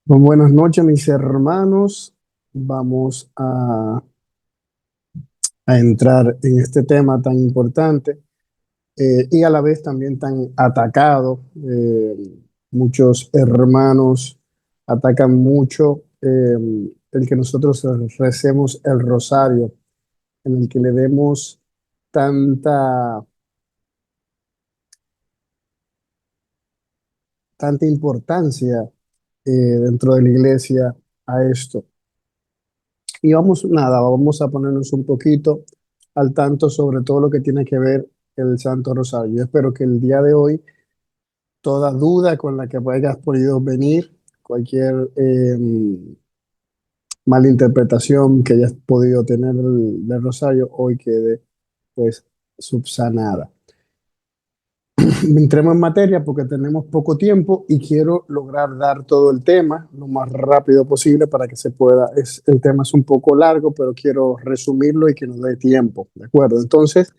Buenas noches, mis hermanos. Vamos a entrar en este tema tan importante y a la vez también tan atacado. Muchos hermanos atacan mucho el que nosotros recemos el rosario, en el que le demos tanta, tanta importancia dentro de la iglesia a esto. Y vamos a ponernos un poquito al tanto sobre todo lo que tiene que ver el Santo Rosario. Yo espero que el día de hoy, toda duda con la que hayas podido venir, cualquier malinterpretación que hayas podido tener del Rosario, hoy quede pues subsanada. Entremos en materia porque tenemos poco tiempo y quiero lograr dar todo el tema lo más rápido posible para que se pueda. El tema es un poco largo, pero quiero resumirlo y que nos dé tiempo, ¿de acuerdo? Entonces,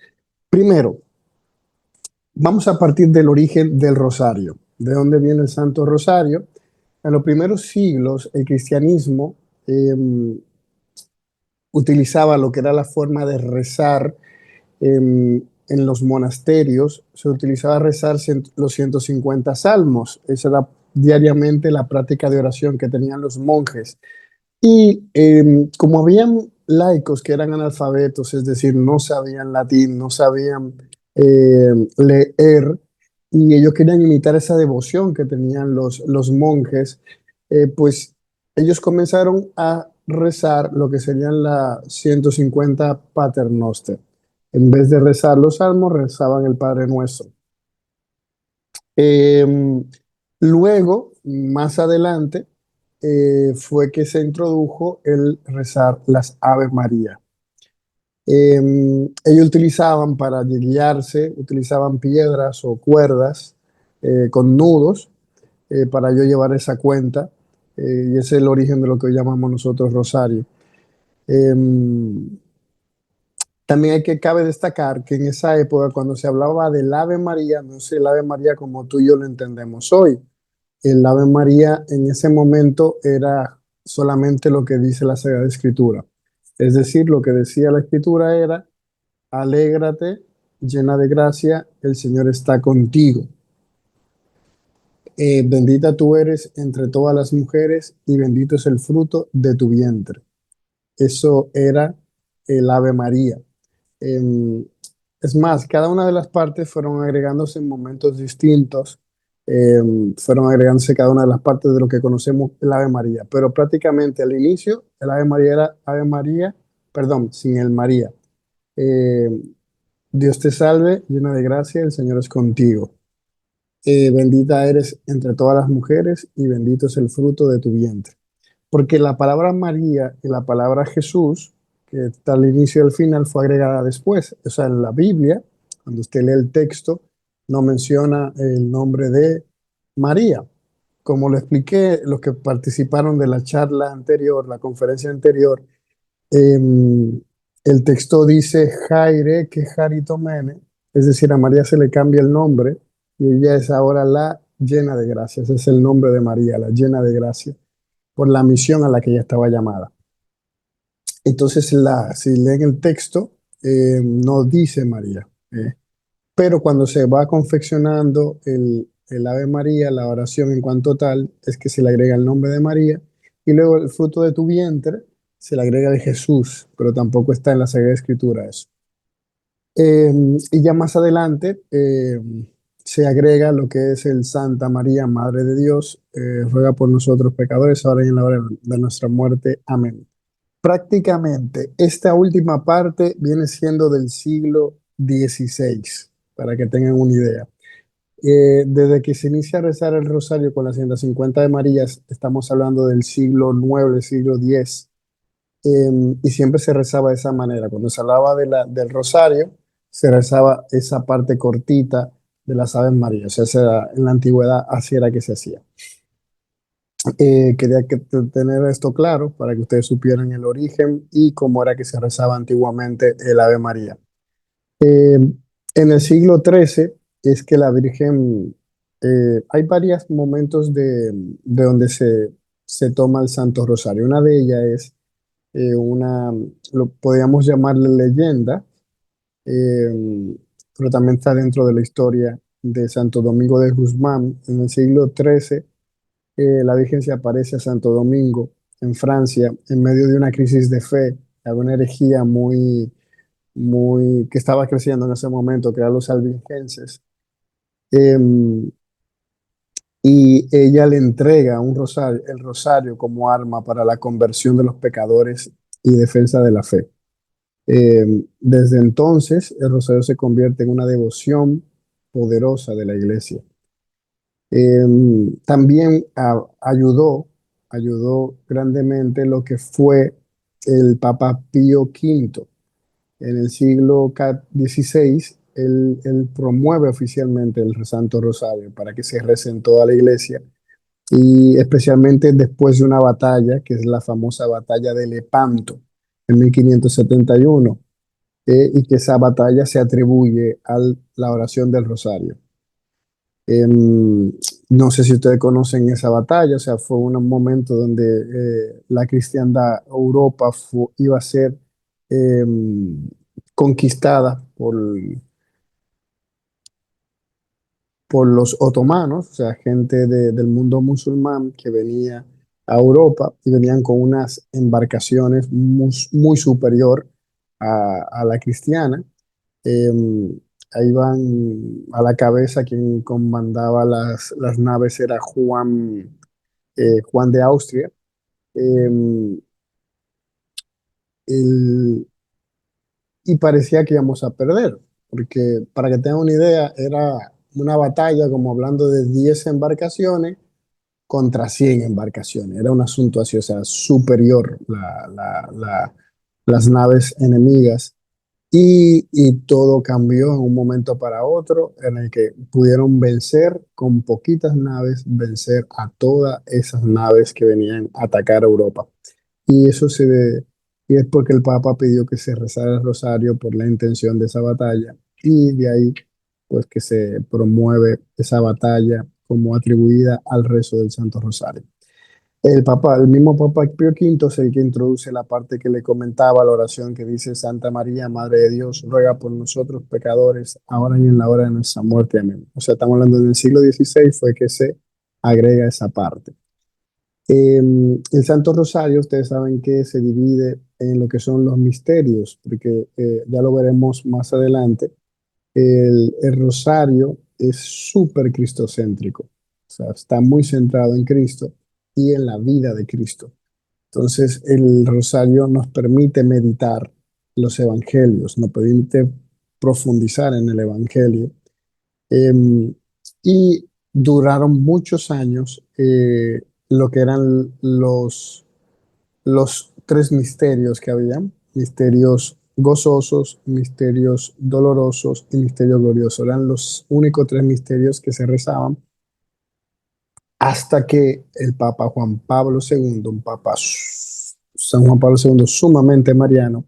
primero, vamos a partir del origen del rosario. ¿De dónde viene el Santo Rosario? En los primeros siglos, el cristianismo eh, utilizaba lo que era la forma de rezar en los monasterios. Se utilizaba rezar los 150 salmos. Esa era diariamente la práctica de oración que tenían los monjes. Y como habían laicos que eran analfabetos, es decir, no sabían latín, no sabían leer, y ellos querían imitar esa devoción que tenían los monjes, pues ellos comenzaron a rezar lo que serían las 150 paternoster. En vez de rezar los salmos, rezaban el Padre Nuestro. Eh, Luego, más adelante, fue que se introdujo el rezar las Ave María. Ellos utilizaban para guiarse, utilizaban piedras o cuerdas con nudos para yo llevar esa cuenta, y ese es el origen de lo que hoy llamamos nosotros rosario. Em, También cabe destacar que en esa época, cuando se hablaba del Ave María, no es el Ave María como tú y yo lo entendemos hoy. El Ave María en ese momento era solamente lo que dice la Sagrada Escritura. Es decir, lo que decía la Escritura era, alégrate, llena de gracia, el Señor está contigo. Bendita tú eres entre todas las mujeres y bendito es el fruto de tu vientre. Eso era el Ave María. Eh, es más, cada una de las partes fueron agregándose en momentos distintos, eh, fueron agregándose cada una de las partes de lo que conocemos el Ave María, pero prácticamente al inicio el Ave María era Ave María, perdón, sin el María. Eh, Dios te salve, llena de gracia, el Señor es contigo. Bendita eres entre todas las mujeres y bendito es el fruto de tu vientre. Porque la palabra María y la palabra Jesús, que está al inicio y al final, fue agregada después. O sea, en la Biblia, cuando usted lee el texto, no menciona el nombre de María. Como lo expliqué, los que participaron de la charla anterior, la conferencia anterior, el texto dice Jaire que Jaritomene, es decir, a María se le cambia el nombre y ella es ahora la llena de gracia. Ese es el nombre de María, la llena de gracia, por la misión a la que ella estaba llamada. Entonces, si leen el texto, no dice María, pero cuando se va confeccionando el Ave María, la oración en cuanto tal, es que se le agrega el nombre de María y luego el fruto de tu vientre se le agrega de Jesús, pero tampoco está en la Sagrada Escritura eso. Y ya más adelante se agrega lo que es el Santa María, Madre de Dios, ruega por nosotros pecadores, ahora y en la hora de nuestra muerte. Amén. Prácticamente esta última parte viene siendo del siglo XVI, para que tengan una idea. Desde que se inicia a rezar el rosario con las 150 de Marías, estamos hablando del siglo IX, del siglo X, y siempre se rezaba de esa manera. Cuando se hablaba del rosario, se rezaba esa parte cortita de las Aves Marías. O sea, en la antigüedad así era que se hacía. Tener esto claro para que ustedes supieran el origen y cómo era que se rezaba antiguamente el Ave María. Eh, en el siglo XIII es que la Virgen, hay varios momentos de donde se se toma el Santo Rosario. Una de ellas es lo podríamos llamarle leyenda, pero también está dentro de la historia de Santo Domingo de Guzmán. En el siglo XIII, la Virgen se aparece a Santo Domingo en Francia en medio de una crisis de fe, había una herejía que estaba creciendo en ese momento, que eran los albigenses. Em, y ella le entrega un rosario, el rosario como arma para la conversión de los pecadores y defensa de la fe. Desde entonces, el rosario se convierte en una devoción poderosa de la iglesia. También ayudó grandemente lo que fue el Papa Pío V. En el siglo XVI, él promueve oficialmente el Santo Rosario para que se rece en toda la iglesia y especialmente después de una batalla, que es la famosa batalla de Lepanto en 1571, y que esa batalla se atribuye a la oración del Rosario. Em, no sé si ustedes conocen esa batalla, o sea, fue un momento donde la cristiandad, Europa, iba a ser em, conquistada por los otomanos, o sea, gente del mundo musulmán que venía a Europa y venían con unas embarcaciones muy superior a la cristiana. Eh, Ahí van a la cabeza quien comandaba las naves era Juan de Austria. Eh, el- y parecía que íbamos a perder, porque para que tengan una idea, era una batalla como hablando de 10 embarcaciones contra 100 embarcaciones. Era un asunto así, o sea, superior las naves enemigas. Y todo cambió en un momento para otro en el que pudieron vencer con poquitas naves, vencer a todas esas naves que venían a atacar a Europa. Y y es porque el Papa pidió que se rezara el rosario por la intención de esa batalla y de ahí pues que se promueve esa batalla como atribuida al rezo del Santo Rosario. El mismo Papa Pío V es el que introduce la parte que le comentaba, la oración que dice: Santa María, Madre de Dios, ruega por nosotros pecadores, ahora y en la hora de nuestra muerte. Amén. O sea, estamos hablando del siglo XVI, fue que se agrega esa parte. El Santo Rosario, ustedes saben que se divide en lo que son los misterios, porque ya lo veremos más adelante. El rosario es súper cristocéntrico, o sea, está muy centrado en Cristo y en la vida de Cristo. Entonces, el rosario nos permite meditar los evangelios, nos permite profundizar en el evangelio. Em, y duraron muchos años lo que eran los tres misterios que habían: misterios gozosos, misterios dolorosos y misterios gloriosos. Eran los únicos tres misterios que se rezaban hasta que el Papa Juan Pablo II, San Juan Pablo II sumamente mariano,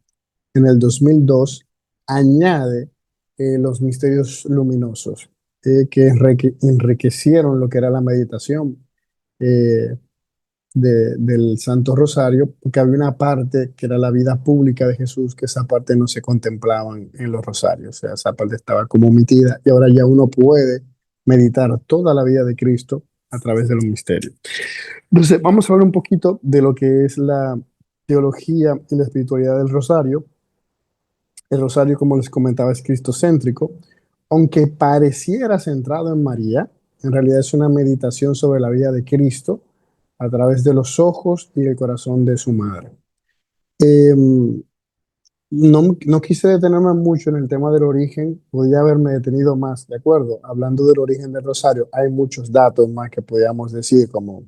en el 2002 añade los misterios luminosos que enriquecieron lo que era la meditación. Eh, del Santo Rosario, porque había una parte que era la vida pública de Jesús, que esa parte no se contemplaba en los rosarios, o sea, esa parte estaba como omitida y ahora ya uno puede meditar toda la vida de Cristo a través de los misterios. Entonces, vamos a hablar un poquito de lo que es la teología y la espiritualidad del rosario. El rosario, como les comentaba, es cristocéntrico, aunque pareciera centrado en María, en realidad es una meditación sobre la vida de Cristo a través de los ojos y el corazón de su madre. Eh, no quise detenerme mucho en el tema del origen, podía haberme detenido más, ¿de acuerdo? Hablando del origen del rosario, hay muchos datos más que podíamos decir, como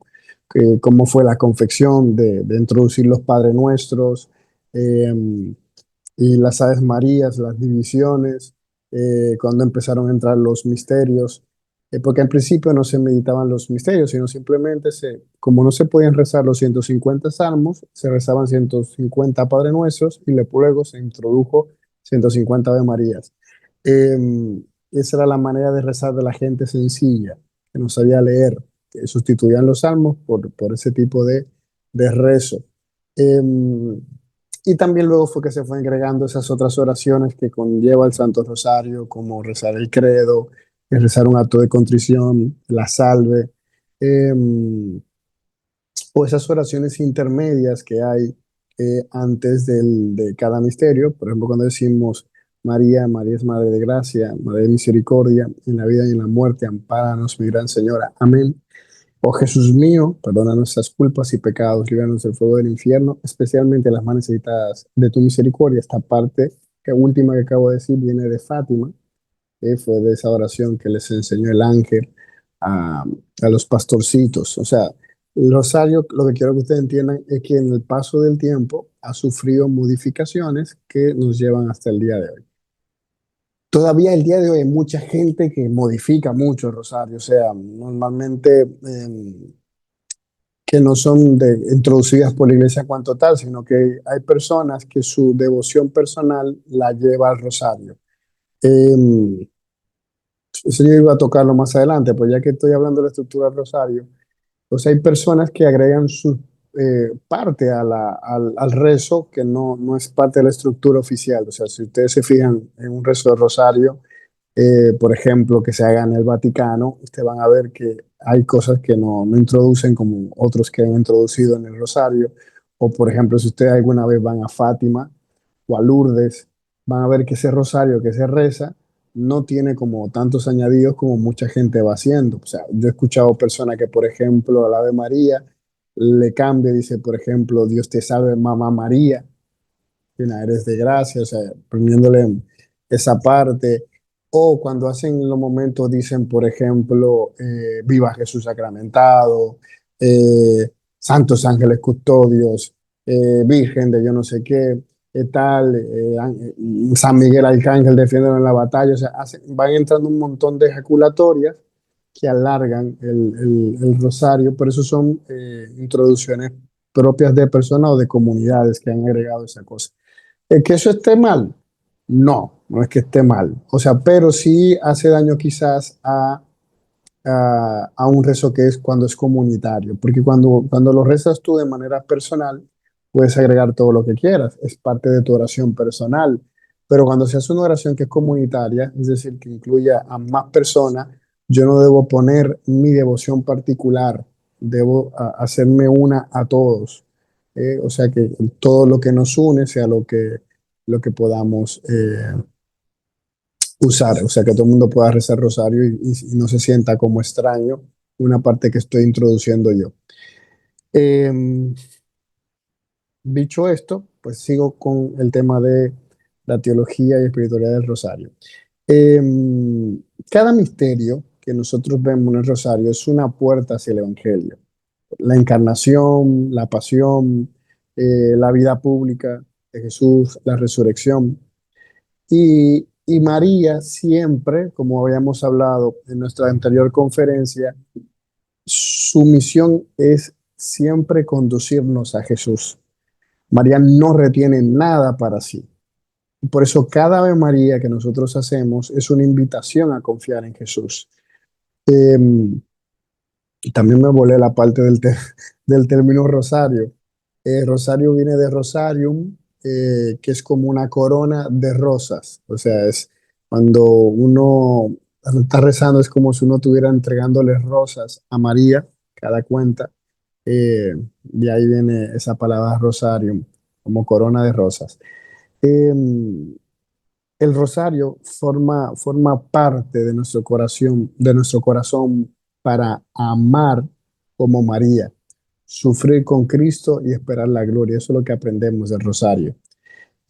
cómo fue la confección de introducir los Padres Nuestros, eh, y las Aves Marías, las divisiones, cuando empezaron a entrar los misterios, porque al principio no se meditaban los misterios, sino simplemente, como no se podían rezar los 150 salmos, se rezaban 150 Padre Nuestros y luego se introdujo 150 Ave Marías. Esa era la manera de rezar de la gente sencilla, que no sabía leer. sustituían los salmos por ese tipo de rezo. Eh, y también luego fue que se fue agregando esas otras oraciones que conlleva el Santo Rosario, como rezar el credo, rezar un acto de contrición, la salve, eh, o esas oraciones intermedias que hay antes de cada misterio. Por ejemplo, cuando decimos María, María es Madre de Gracia, Madre de Misericordia, en la vida y en la muerte, ampáranos, mi gran Señora. Amén. Oh Jesús mío, perdona nuestras culpas y pecados, líbranos del fuego del infierno, especialmente las más necesitadas de tu misericordia. Esta parte que última que acabo de decir viene de Fátima, fue de esa oración que les enseñó el ángel a, a los pastorcitos. O sea, el rosario, lo que quiero que ustedes entiendan es que en el paso del tiempo ha sufrido modificaciones que nos llevan hasta el día de hoy. Todavía el día de hoy hay mucha gente que modifica mucho el rosario, o sea, normalmente que no son introducidas por la iglesia en cuanto tal, sino que hay personas que su devoción personal la lleva al rosario. Eh, Eso yo iba a tocarlo más adelante, pues ya que estoy hablando de la estructura del rosario, pues hay personas que agregan su parte al rezo que no es parte de la estructura oficial. O sea, si ustedes se fijan en un rezo de rosario, por ejemplo, que se haga en el Vaticano, ustedes van a ver que hay cosas que no introducen como otros que han introducido en el rosario. O, por ejemplo, si ustedes alguna vez van a Fátima o a Lourdes, van a ver que ese rosario que se reza no tiene como tantos añadidos como mucha gente va haciendo. O sea, yo he escuchado personas que, por ejemplo, al Ave María le cambia, dice, por ejemplo, Dios te salve, Mamá María, llena eres de gracia, o sea, poniéndole esa parte. O cuando hacen los momentos, dicen, por ejemplo, Viva Jesús sacramentado, Santos Ángeles Custodios, Virgen de yo no sé qué, tal, San Miguel Arcángel defiéndolo en la batalla. O sea, van entrando un montón de ejaculatorias que alargan el rosario, por eso son introducciones propias de personas o de comunidades que han agregado esa cosa. ¿Que eso esté mal? No, no es que esté mal. O sea, pero sí hace daño quizás a un rezo que es cuando es comunitario, porque cuando lo rezas tú de manera personal, puedes agregar todo lo que quieras, es parte de tu oración personal, pero cuando se hace una oración que es comunitaria, es decir, que incluya a más personas, yo no debo poner mi devoción particular, debo hacerme una a todos. O sea, que todo lo que nos une sea lo que podamos usar, o sea, que todo el mundo pueda rezar rosario y no se sienta como extraño una parte que estoy introduciendo yo. Eh, Dicho esto, pues sigo con el tema de la teología y espiritualidad del rosario. Eh, Cada misterio que nosotros vemos en el rosario es una puerta hacia el evangelio. La encarnación, la pasión, la vida pública de Jesús, la resurrección. Y María siempre, como habíamos hablado en nuestra anterior conferencia, su misión es siempre conducirnos a Jesús. María no retiene nada para sí. Por eso cada Ave María que nosotros hacemos es una invitación a confiar en Jesús. Eh, También me volé la parte del término rosario. Rosario viene de rosarium, que es como una corona de rosas. O sea, es cuando uno está rezando, es como si uno estuviera entregándole rosas a María, cada cuenta. De ahí viene esa palabra rosarium, como corona de rosas. Eh, el rosario forma parte de nuestro corazón para amar como María, sufrir con Cristo y esperar la gloria. Eso es lo que aprendemos del rosario.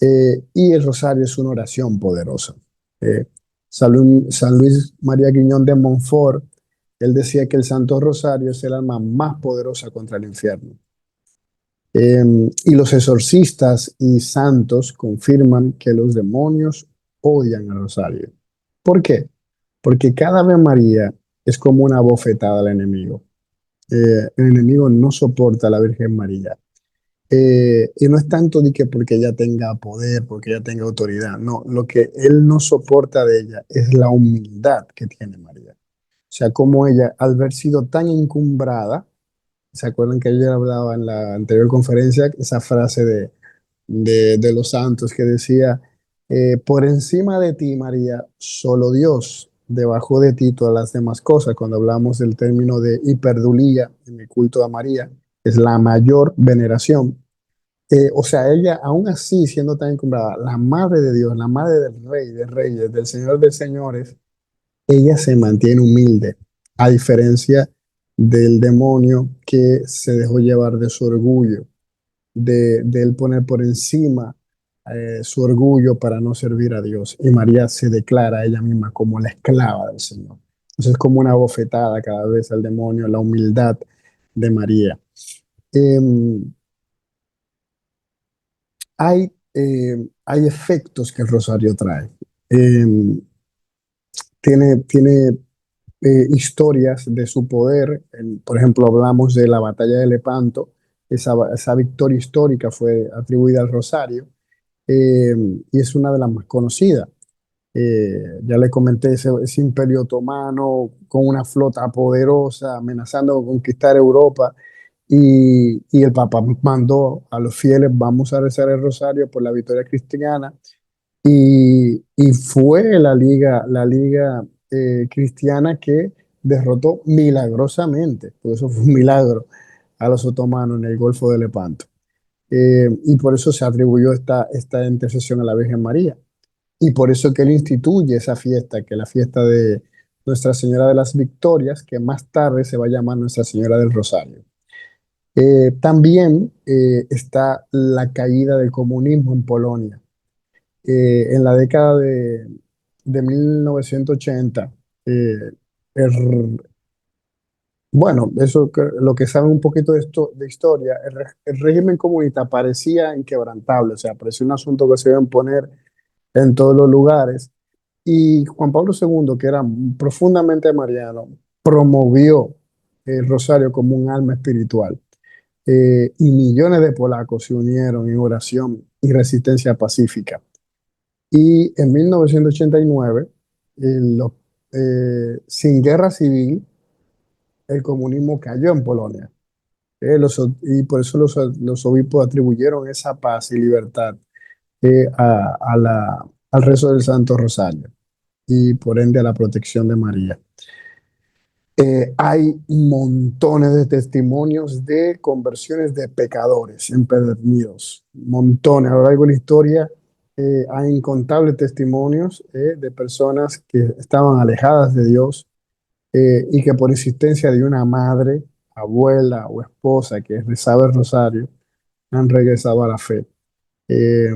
Y el rosario es una oración poderosa. Eh, San Luis María Guiñón de Montfort, él decía que el Santo Rosario es el arma más poderosa contra el infierno. Y los exorcistas y santos confirman que los demonios odian al rosario. ¿Por qué? Porque cada Ave María es como una bofetada al enemigo. El enemigo no soporta a la Virgen María. Y no es tanto de que porque ella tenga poder, porque ella tenga autoridad. No, lo que él no soporta de ella es la humildad que tiene María. sea, como ella, al haber sido tan encumbrada, ¿se acuerdan que ayer hablaba en la anterior conferencia esa frase de los santos que decía, por encima de ti, María, solo Dios, debajo de ti todas las demás cosas? Cuando hablamos del término de hiperdulía en el culto a María, es la mayor veneración. O sea, ella, aún así, siendo tan encumbrada, la madre de Dios, la madre del rey de reyes, del señor de señores, ella se mantiene humilde, a diferencia del demonio que se dejó llevar de su orgullo, de él poner por encima su orgullo para no servir a Dios. Y María se declara a ella misma como la esclava del Señor. Entonces es como una bofetada cada vez al demonio, la humildad de María. Em, hay efectos que el rosario trae. Em, tiene historias de su poder. Por ejemplo, hablamos de la batalla de Lepanto. Esa victoria histórica fue atribuida al rosario, eh, y es una de las más conocidas. Ya le comenté ese imperio otomano con una flota poderosa amenazando con conquistar Europa, y el Papa mandó a los fieles: vamos a rezar el rosario por la victoria cristiana. Y fue la liga cristiana que derrotó milagrosamente, por eso fue un milagro, a los otomanos en el Golfo de Lepanto. Y por eso se atribuyó esta intercesión a la Virgen María. Y por eso que él instituye esa fiesta, que es la fiesta de Nuestra Señora de las Victorias, que más tarde se va a llamar Nuestra Señora del Rosario. También está la caída del comunismo en Polonia. En la década de 1980, eh, el- bueno, lo que saben un poquito de esto de historia, el régimen comunista parecía inquebrantable, o sea, parecía un asunto que se iba a imponer en todos los lugares. Y Juan Pablo II, que era profundamente mariano, promovió el rosario como un alma espiritual. Y millones de polacos se unieron en oración y resistencia pacífica. Y en 1989, sin guerra civil, el comunismo cayó en Polonia. Y por eso los obispos atribuyeron esa paz y libertad al rezo del Santo Rosario, y por ende a la protección de María. Hay montones de testimonios de conversiones de pecadores empedernidos, montones. A lo largo de la historia hay incontables testimonios de personas que estaban alejadas de Dios, y que por insistencia de una madre, abuela o esposa que rezaba el rosario, han regresado a la fe. Eh,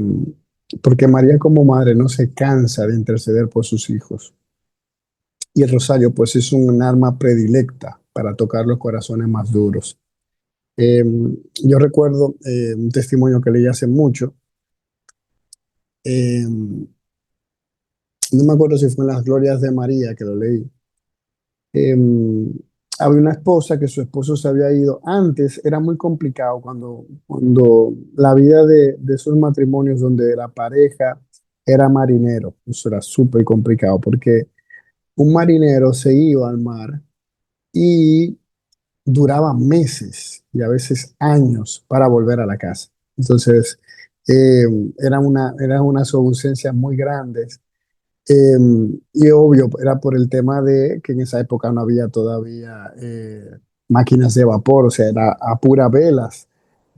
Porque María como madre no se cansa de interceder por sus hijos. Y el rosario, pues, es un arma predilecta para tocar los corazones más duros. Eh, yo recuerdo un testimonio que leí hace mucho. eh, no me acuerdo si fue en las Glorias de María que lo leí. Eh, Había una esposa que su esposo se había ido. Antes era muy complicado cuando la vida de esos matrimonios donde la pareja era marinero. Eso era súper complicado porque un marinero se iba al mar y duraba meses y a veces años para volver a la casa. Entonces, eh, eran unas ausencias muy grandes. eh, y obvio, era por el tema de que en esa época no había todavía máquinas de vapor, o sea, era a pura velas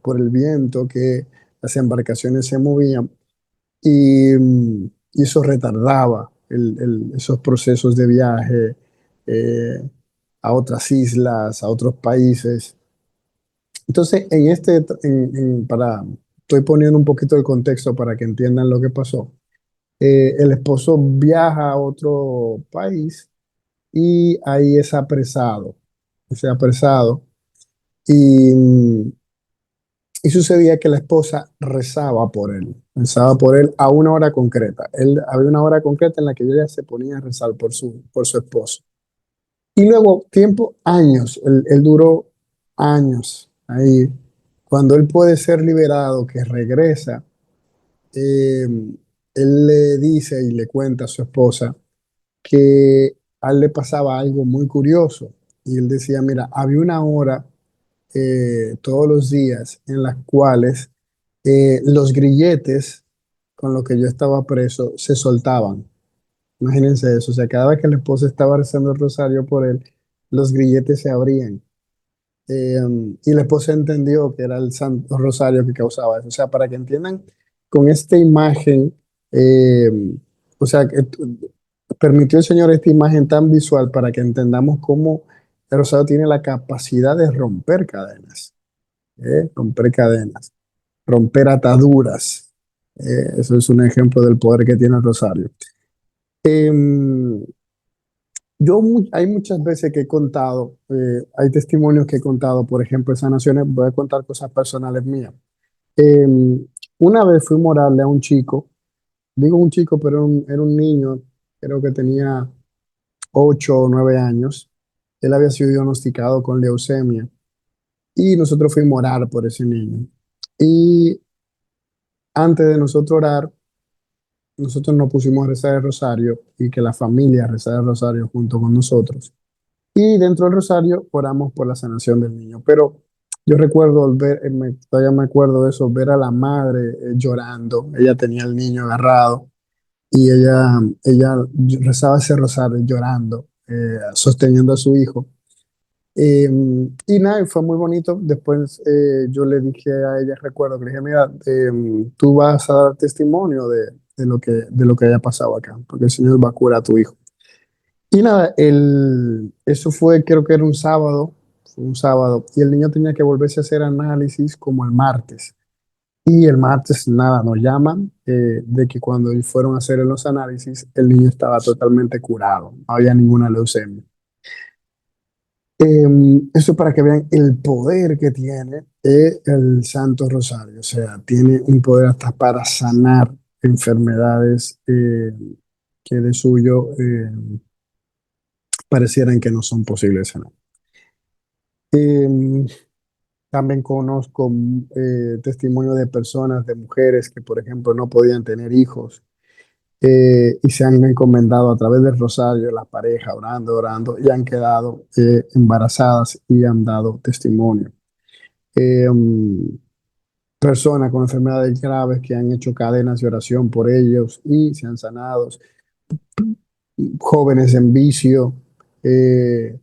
por el viento que las embarcaciones se movían, y eso retardaba esos procesos de viaje eh, a otras islas, a otros países. Entonces, estoy poniendo un poquito el contexto para que entiendan lo que pasó. El esposo viaja a otro país y ahí es apresado, y, y sucedía que la esposa rezaba por él a una hora concreta. Había una hora concreta en la que ella se ponía a rezar por su esposo. Y luego, años, él duró años ahí. Cuando él puede ser liberado, que regresa, eh, él le dice y le cuenta a su esposa que a él le pasaba algo muy curioso. Y él decía, mira, había una hora todos los días en las cuales los grilletes con los que yo estaba preso se soltaban. Imagínense eso, o sea, cada vez que la esposa estaba rezando el rosario por él, los grilletes se abrían. Y la esposa entendió que era el Santo Rosario que causaba eso. O sea, para que entiendan con esta imagen, eh, o sea, permitió el Señor esta imagen tan visual para que entendamos cómo el rosario tiene la capacidad de romper cadenas, romper ataduras. Eso es un ejemplo del poder que tiene el rosario. Em, hay muchas veces que he contado, hay testimonios que he contado, por ejemplo, en sanaciones, voy a contar cosas personales mías. Eh, una vez fuimos a orarle a un chico, digo un chico, pero era un niño, creo que tenía 8 o 9 años. Él había sido diagnosticado con leucemia y nosotros fuimos a orar por ese niño. Y antes de nosotros orar, nosotros nos pusimos a rezar el rosario y que la familia rezara el rosario junto con nosotros. Y dentro del rosario oramos por la sanación del niño. Pero yo recuerdo ver, todavía me acuerdo de eso, ver a la madre llorando. Ella tenía al niño agarrado y ella rezaba ese rosario llorando, sosteniendo a su hijo. Eh, y nada, y fue muy bonito. Después yo le dije a ella, recuerdo que le dije, mira, tú vas a dar testimonio de lo que haya pasado acá, porque el Señor va a curar a tu hijo. Y nada, eso fue, creo que era fue un sábado, y el niño tenía que volverse a hacer análisis como el martes. Y el martes, nada, nos llaman de que cuando fueron a hacer los análisis, el niño estaba totalmente curado, no había ninguna leucemia. Eso para que vean el poder que tiene el Santo Rosario, o sea, tiene un poder hasta para sanar enfermedades que de suyo parecieran que no son posibles de sanar. Em, También conozco testimonio de personas, de mujeres que, por ejemplo, no podían tener hijos y se han encomendado a través del rosario, la pareja, orando, orando, y han quedado embarazadas y han dado testimonio. Eh, um, Personas con enfermedades graves que han hecho cadenas de oración por ellos y se han sanado, jóvenes en vicio, eh,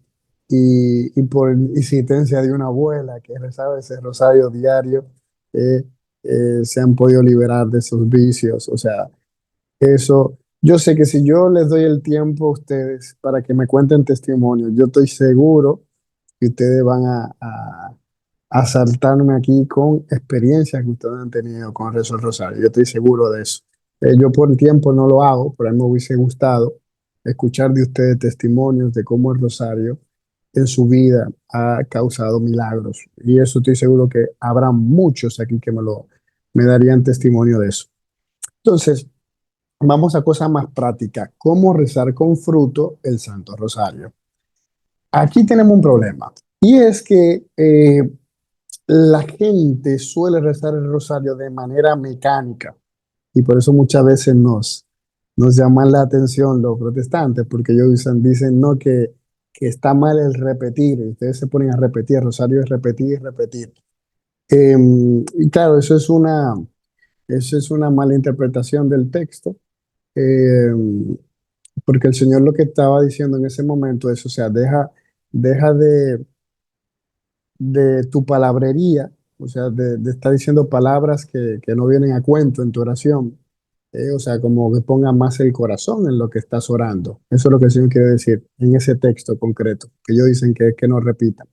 y por insistencia de una abuela que rezaba ese rosario diario, eh, se han podido liberar de esos vicios. O sea, eso, yo sé que si yo les doy el tiempo a ustedes para que me cuenten testimonios, yo estoy seguro que ustedes van a saltarme aquí con experiencias que ustedes han tenido con Rezo del Rosario. Yo estoy seguro de eso. Yo por el tiempo no lo hago, pero a mí me hubiese gustado escuchar de ustedes testimonios de cómo el Rosario en su vida ha causado milagros. Y eso estoy seguro que habrá muchos aquí que me darían testimonio de eso. Entonces, vamos a cosas más prácticas. ¿Cómo rezar con fruto el Santo Rosario? Aquí tenemos un problema. Y es que la gente suele rezar el rosario de manera mecánica y por eso muchas veces nos llaman la atención los protestantes porque ellos dicen no, que está mal el repetir. Ustedes se ponen a repetir, el rosario es repetir y repetir. Y claro, eso es una mala interpretación del texto, eh, porque el Señor lo que estaba diciendo en ese momento es, o sea, deja de tu palabrería, o sea, de estar diciendo palabras que no vienen a cuento en tu oración. O sea, como que ponga más el corazón en lo que estás orando. Eso es lo que el Señor quiere decir en ese texto concreto, que ellos dicen que es que no repitan.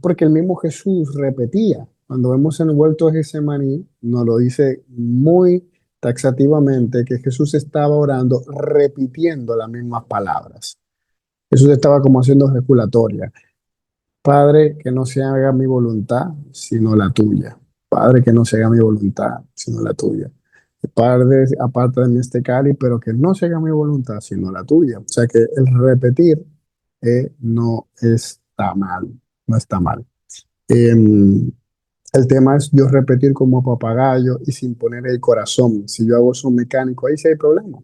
Porque el mismo Jesús repetía. Cuando vemos en el huerto de Getsemaní, nos lo dice muy taxativamente que Jesús estaba orando repitiendo las mismas palabras. Jesús estaba como haciendo ejaculatoria. Padre, que no se haga mi voluntad, sino la tuya. Padre, que no se haga mi voluntad, sino la tuya. Padre, aparte de mí este cáliz, pero que no se haga mi voluntad, sino la tuya. O sea que el repetir no está mal, no está mal. El tema es yo repetir como papagayo y sin poner el corazón. Si yo hago eso mecánico, ahí sí hay problema.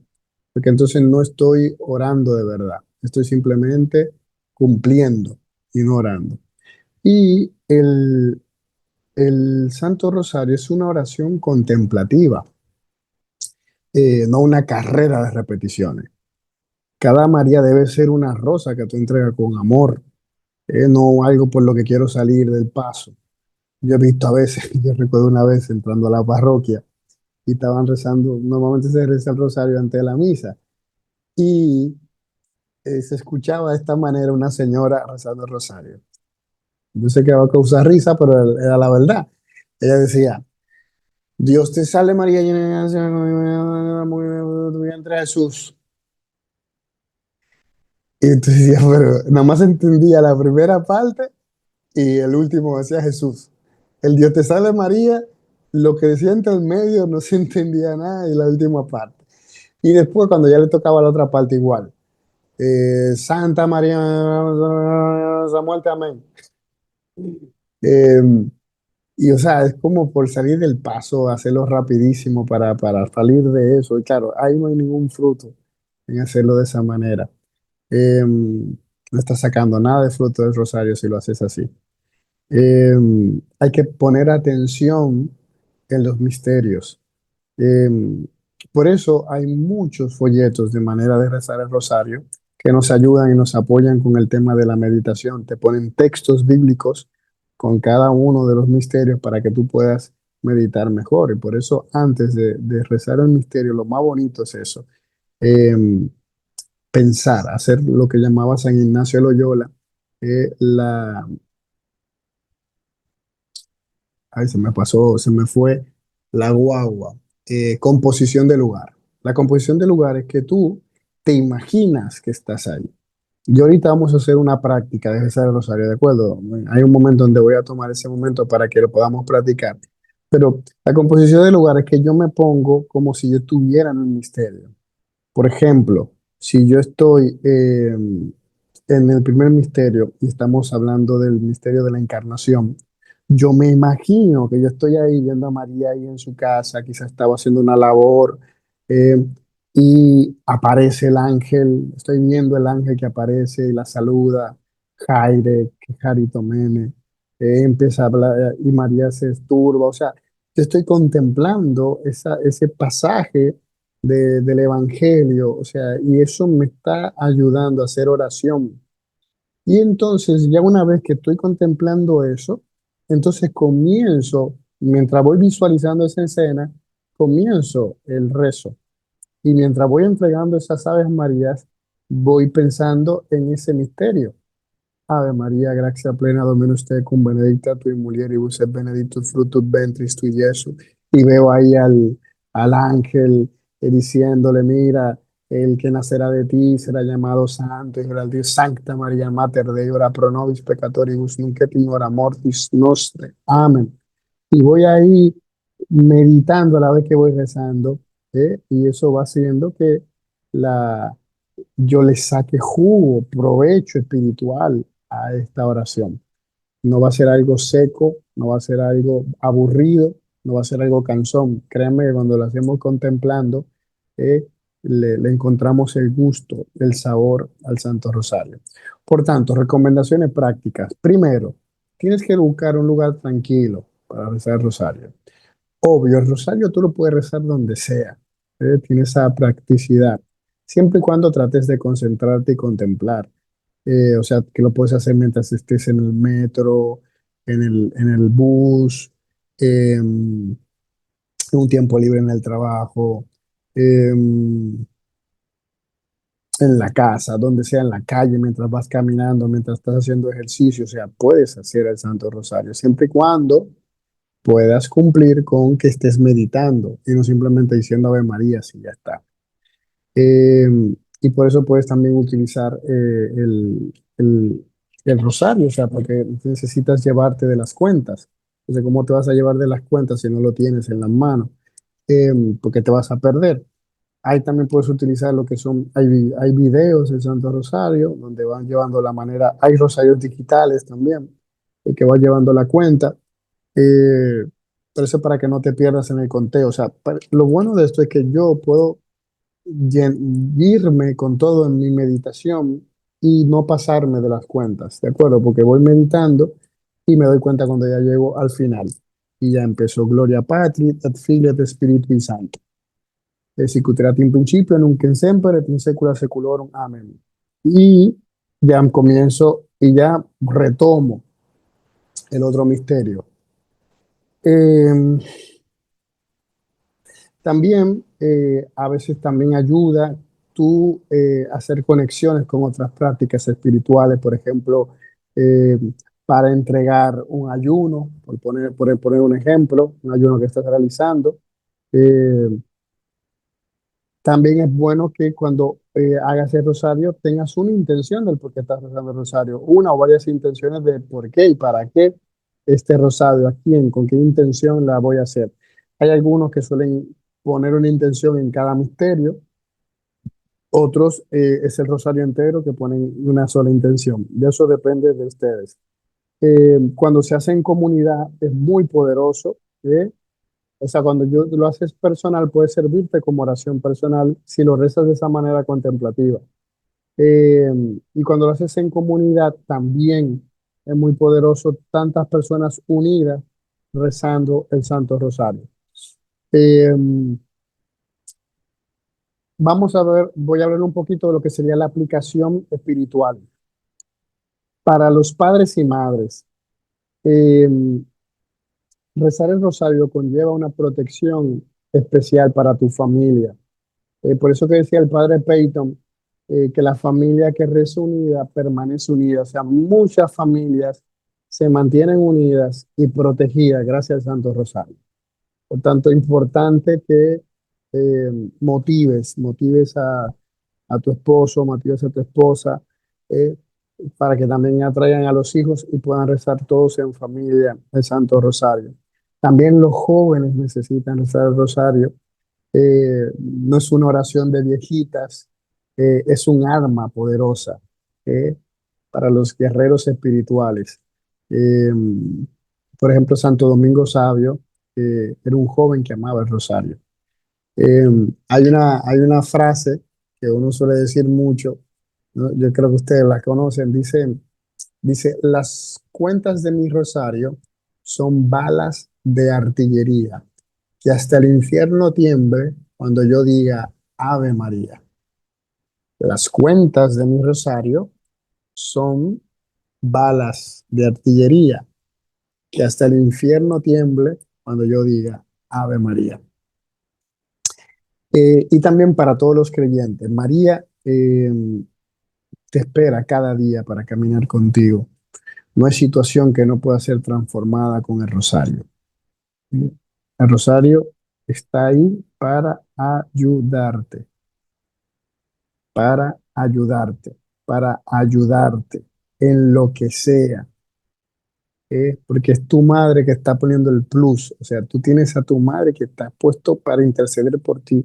porque entonces no estoy orando de verdad, estoy simplemente cumpliendo y no orando. Y el Santo Rosario es una oración contemplativa, no una carrera de repeticiones. Cada María debe ser una rosa que tú entregas con amor, no algo por lo que quiero salir del paso. Yo he visto a veces, yo recuerdo una vez entrando a la parroquia y estaban rezando, normalmente se reza el rosario antes de la misa, y se escuchaba de esta manera una señora rezando el rosario. Yo sé que va a causar risa, pero era la verdad. Ella decía, Dios te salve María, llena de gracia, tu vientre Jesús. Y entonces decía, pero nada más entendía la primera parte y el último decía Jesús. El Dios te salve María, lo que decía entre el medio no se entendía nada y la última parte. Y después cuando ya le tocaba la otra parte igual. Santa María, Samuel, amén. Eh, y o sea, es como por salir del paso, hacerlo rapidísimo para salir de eso. Y claro, ahí no hay ningún fruto en hacerlo de esa manera. No estás sacando nada de fruto del rosario si lo haces así. Hay que poner atención en los misterios. Eh, por eso hay muchos folletos de manera de rezar el rosario que nos ayudan y nos apoyan con el tema de la meditación. Te ponen textos bíblicos con cada uno de los misterios para que tú puedas meditar mejor. Y por eso antes de rezar el misterio, lo más bonito es eso. Eh, Pensar, hacer lo que llamaba San Ignacio de Loyola, la, ay, se me pasó, se me fue la guagua. Composición de lugar. La composición de lugar es que tú te imaginas que estás ahí. Y ahorita vamos a hacer una práctica de rezar el rosario, ¿de acuerdo? Hay un momento donde voy a tomar ese momento para que lo podamos practicar. Pero la composición de lugar es que yo me pongo como si yo estuviera en un misterio. Por ejemplo, si yo estoy en el primer misterio y estamos hablando del misterio de la encarnación, yo me imagino que yo estoy ahí viendo a María ahí en su casa, quizás estaba haciendo una labor, eh, y aparece el ángel, estoy viendo el ángel que aparece y la saluda, Jaire, que Jarito Mene, empieza a hablar y María se esturba, o sea, yo estoy contemplando ese pasaje del Evangelio, o sea, y eso me está ayudando a hacer oración. Y entonces, ya una vez que estoy contemplando eso, entonces comienzo, mientras voy visualizando esa escena, comienzo el rezo. Y mientras voy entregando esas Aves Marías, voy pensando en ese misterio. Ave María, gracia plena, Dominus tecum, benedicta tu in mulieribus et benedictus fructus ventris tui, Jesús. Y veo ahí al ángel diciéndole, mira, el que nacerá de ti será llamado santo, y el Dios Sancta María, Mater Dei, ora pro nobis peccatoribus, nunc et in hora mortis nostre. Amén. Y voy ahí meditando a la vez que voy rezando, y eso va haciendo que la yo le saque jugo, provecho espiritual a esta oración. No va a ser algo seco, no va a ser algo aburrido, no va a ser algo cansón. Créanme que cuando lo hacemos contemplando, eh, le encontramos el gusto, el sabor al Santo Rosario. Por tanto, recomendaciones prácticas. Primero, tienes que buscar un lugar tranquilo para rezar el rosario. Obvio, el rosario tú lo puedes rezar donde sea, tiene esa practicidad, siempre y cuando trates de concentrarte y contemplar. O sea, que lo puedes hacer mientras estés en el metro, en el bus, en un tiempo libre en el trabajo, en la casa, donde sea, en la calle, mientras vas caminando, mientras estás haciendo ejercicio. O sea, puedes hacer el Santo Rosario, siempre y cuando puedas cumplir con que estés meditando y no simplemente diciendo Ave María, si ya está. Eh, y por eso puedes también utilizar el rosario, o sea, porque necesitas llevarte de las cuentas. Entonces, ¿cómo te vas a llevar de las cuentas si no lo tienes en las manos? Eh, Porque te vas a perder. Ahí también puedes utilizar lo que son, hay videos del Santo Rosario, donde van llevando la manera, hay rosarios digitales también, que va llevando la cuenta. Pero eso para que no te pierdas en el conteo. O sea, lo bueno de esto es que yo puedo irme con todo en mi meditación y no pasarme de las cuentas, ¿de acuerdo? Porque voy meditando y me doy cuenta cuando ya llego al final. Y ya empezó Gloria Patri, et Filio et Spiritui Sancto. Sicut in principio, nunc in semper, et in saecula saeculorum. Amén. Y ya comienzo y ya retomo el otro misterio. Eh, También a veces también ayuda tú hacer conexiones con otras prácticas espirituales, por ejemplo, eh, para entregar un ayuno, por poner un ejemplo, un ayuno que estás realizando. Eh, También es bueno que cuando hagas el rosario tengas una intención del por qué estás rezando el rosario, una o varias intenciones de por qué y para qué este rosario, a quién, con qué intención la voy a hacer. Hay algunos que suelen poner una intención en cada misterio, otros es el rosario entero que ponen una sola intención. De eso depende de ustedes. Cuando se hace en comunidad es muy poderoso. O sea, cuando yo lo haces personal, puede servirte como oración personal si lo rezas de esa manera contemplativa. Eh, y cuando lo haces en comunidad, también es muy poderoso tantas personas unidas rezando el Santo Rosario. Eh, Vamos a ver, voy a hablar un poquito de lo que sería la aplicación espiritual. Para los padres y madres, eh, rezar el rosario conlleva una protección especial para tu familia. Por eso que decía el padre Peyton, que la familia que reza unida permanece unida. O sea, muchas familias se mantienen unidas y protegidas gracias al Santo Rosario. Por tanto, importante que motives a tu esposo, motives a tu esposa, eh, para que también atraigan a los hijos y puedan rezar todos en familia el Santo Rosario. También los jóvenes necesitan rezar el Rosario. No es una oración de viejitas, es un arma poderosa eh, para los guerreros espirituales. Eh, por ejemplo, Santo Domingo Sabio era un joven que amaba el rosario. Eh, hay una frase que uno suele decir mucho, ¿no? Yo creo que ustedes la conocen, dice, las cuentas de mi rosario son balas de artillería que hasta el infierno tiemble cuando yo diga Ave María. Las cuentas de mi rosario son balas de artillería, que hasta el infierno tiemble cuando yo diga Ave María. Y también para todos los creyentes, María te espera cada día para caminar contigo. No hay situación que no pueda ser transformada con el rosario. El rosario está ahí para ayudarte en lo que sea, porque es tu madre que está poniendo el plus, o sea, tú tienes a tu madre que está puesto para interceder por ti.